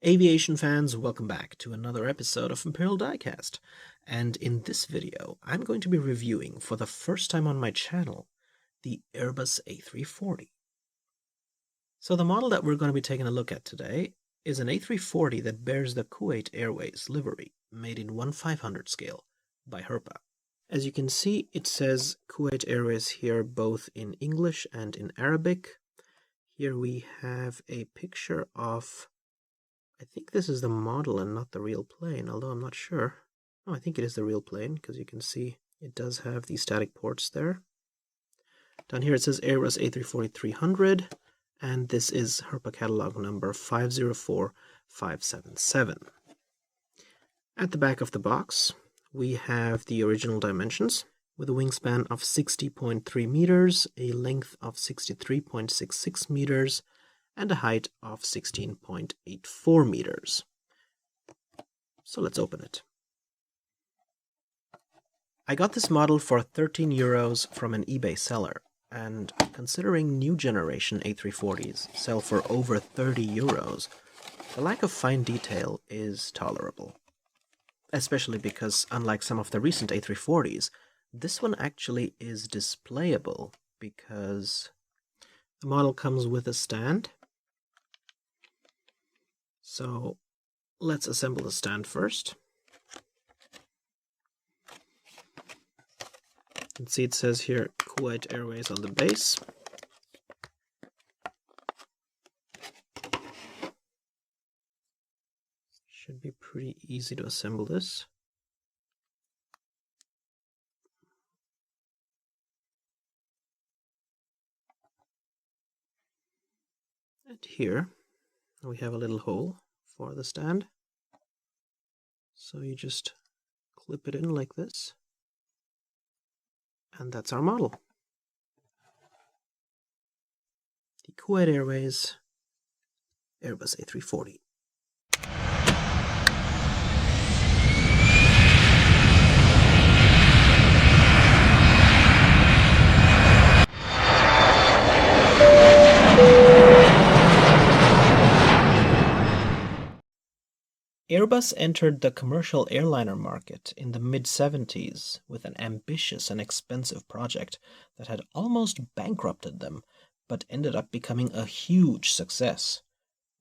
Aviation fans, welcome back to another episode of Imperial Diecast. And in this video, I'm going to be reviewing, for the first time on my channel, the Airbus A340. So the model that we're going to be taking a look at today is an A340 that bears the Kuwait Airways livery, made in 1/500 scale by Herpa. As you can see, it says Kuwait Airways here both in English and in Arabic. Here we have a picture of, I think this is the model and not the real plane, although I'm not sure. No, I think it is the real plane, because you can see it does have these static ports there. Down here it says Airbus A340-300, and this is Herpa catalog number 504577. At the back of the box, we have the original dimensions, with a wingspan of 60.3 meters, a length of 63.66 meters, and a height of 16.84 meters. So let's open it. I got this model for 13 euros from an eBay seller, and considering new generation A340s sell for over 30 euros, the lack of fine detail is tolerable. Especially because, unlike some of the recent A340s, this one actually is displayable because the model comes with a stand. So let's assemble the stand first. You can see it says here Kuwait Airways on the base. Should be pretty easy to assemble this. And here we have a little hole for the stand. So you just clip it in like this. And that's our model. The Kuwait Airways Airbus A340. Airbus entered the commercial airliner market in the mid-70s with an ambitious and expensive project that had almost bankrupted them, but ended up becoming a huge success,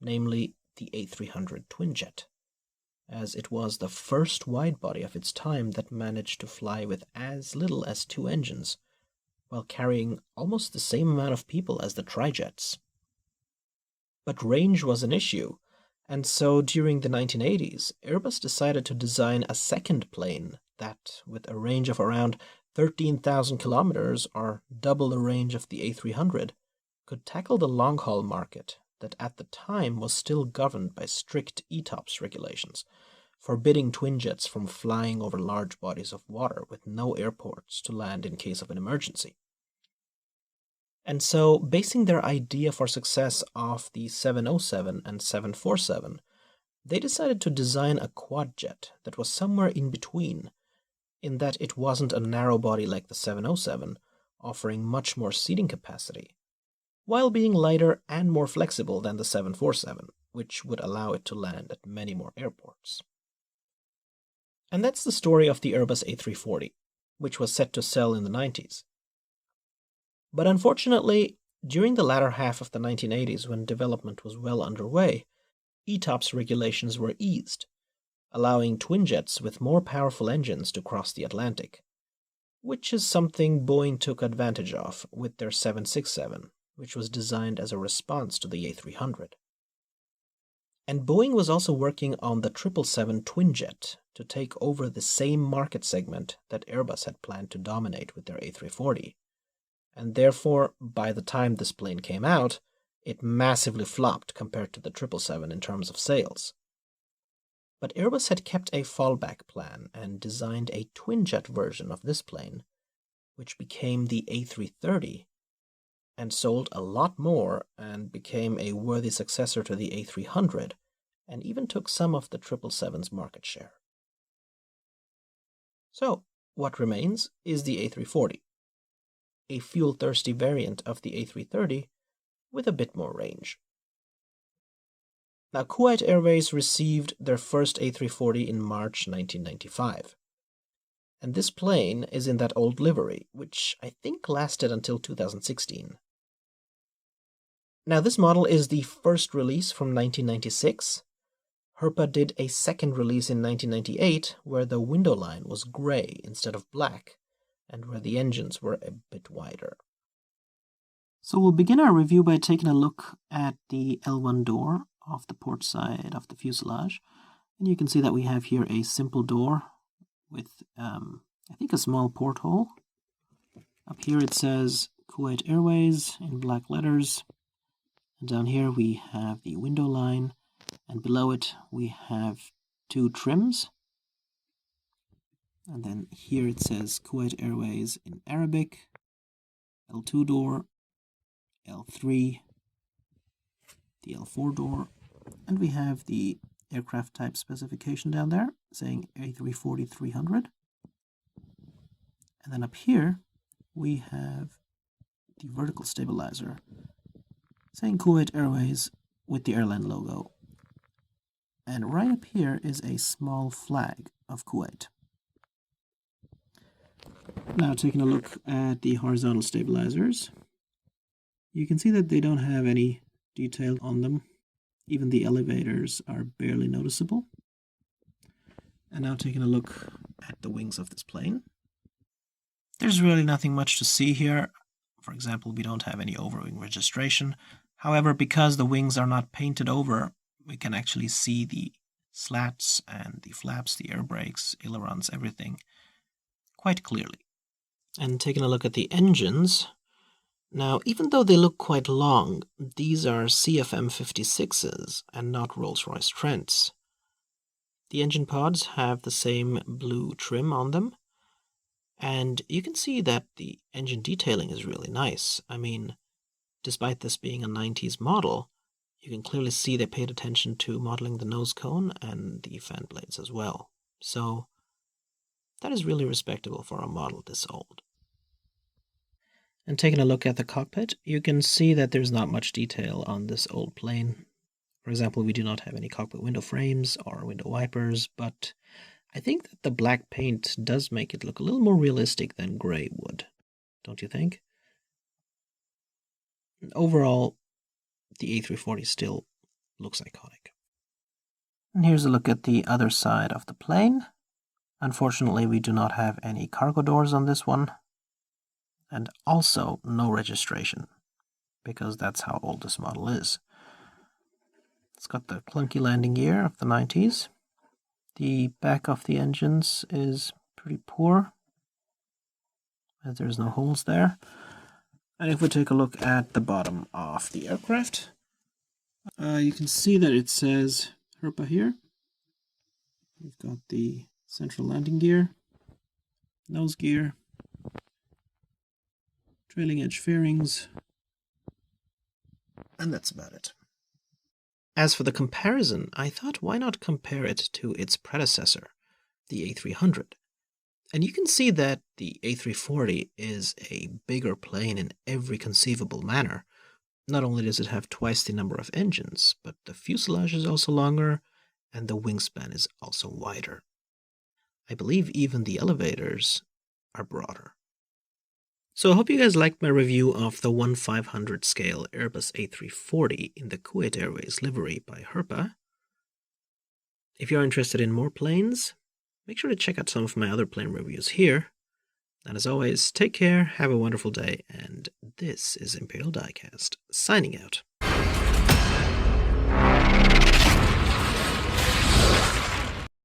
namely the A300 twinjet, as it was the first widebody of its time that managed to fly with as little as 2 engines, while carrying almost the same amount of people as the trijets. But range was an issue. And so during the 1980s, Airbus decided to design a second plane that, with a range of around 13,000 kilometers, or double the range of the A300, could tackle the long-haul market that at the time was still governed by strict ETOPS regulations, forbidding twinjets from flying over large bodies of water with no airports to land in case of an emergency. And so, basing their idea for success off the 707 and 747, they decided to design a quadjet that was somewhere in between, in that it wasn't a narrow body like the 707, offering much more seating capacity, while being lighter and more flexible than the 747, which would allow it to land at many more airports. And that's the story of the Airbus A340, which was set to sell in the 90s. But unfortunately, during the latter half of the 1980s, when development was well underway, ETOPS regulations were eased, allowing twinjets with more powerful engines to cross the Atlantic, which is something Boeing took advantage of with their 767, which was designed as a response to the A300. And Boeing was also working on the 777 twinjet to take over the same market segment that Airbus had planned to dominate with their A340. And therefore, by the time this plane came out, it massively flopped compared to the 777 in terms of sales. But Airbus had kept a fallback plan and designed a twinjet version of this plane, which became the A330, and sold a lot more and became a worthy successor to the A300, and even took some of the 777's market share. So, what remains is the A340. A fuel-thirsty variant of the A330 with a bit more range. Now, Kuwait Airways received their first A340 in March 1995. And this plane is in that old livery, which I think lasted until 2016. Now, this model is the first release from 1996. Herpa did a second release in 1998, where the window line was gray instead of black, and where the engines were a bit wider. So we'll begin our review by taking a look at the L1 door off the port side of the fuselage. And you can see that we have here a simple door with, I think, a small porthole. Up here it says Kuwait Airways in black letters. And down here we have the window line. And below it we have two trims. And then here it says Kuwait Airways in Arabic, L2 door, L3, the L4 door, and we have the aircraft type specification down there saying A340-300. And then up here we have the vertical stabilizer saying Kuwait Airways with the airline logo. And right up here is a small flag of Kuwait. Now taking a look at the horizontal stabilizers, you can see that they don't have any detail on them. Even the elevators are barely noticeable. And now taking a look at the wings of this plane. There's really nothing much to see here. For example, we don't have any overwing registration. However, because the wings are not painted over, we can actually see the slats and the flaps, the air brakes, ailerons, everything quite clearly. And taking a look at the engines, now even though they look quite long, these are CFM56s and not Rolls-Royce Trents. The engine pods have the same blue trim on them, and you can see that the engine detailing is really nice. I mean, despite this being a 90s model, you can clearly see they paid attention to modeling the nose cone and the fan blades as well. So that is really respectable for a model this old. And taking a look at the cockpit, you can see that there's not much detail on this old plane. For example, we do not have any cockpit window frames or window wipers, but I think that the black paint does make it look a little more realistic than gray would. Don't you think? Overall, the A340 still looks iconic. And here's a look at the other side of the plane. Unfortunately, we do not have any cargo doors on this one. And also no registration, because that's how old this model is. It's got the clunky landing gear of the 90s. The back of the engines is pretty poor, as there's no holes there. And if we take a look at the bottom of the aircraft, you can see that it says Herpa here. We've got the central landing gear, nose gear, trailing edge fairings, and that's about it. As for the comparison, I thought why not compare it to its predecessor, the A300. And you can see that the A340 is a bigger plane in every conceivable manner. Not only does it have twice the number of engines, but the fuselage is also longer, and the wingspan is also wider. I believe even the elevators are broader. So I hope you guys liked my review of the 1/500 scale Airbus A340 in the Kuwait Airways livery by Herpa. If you're interested in more planes, make sure to check out some of my other plane reviews here. And as always, take care, have a wonderful day, and this is Imperial Diecast, signing out.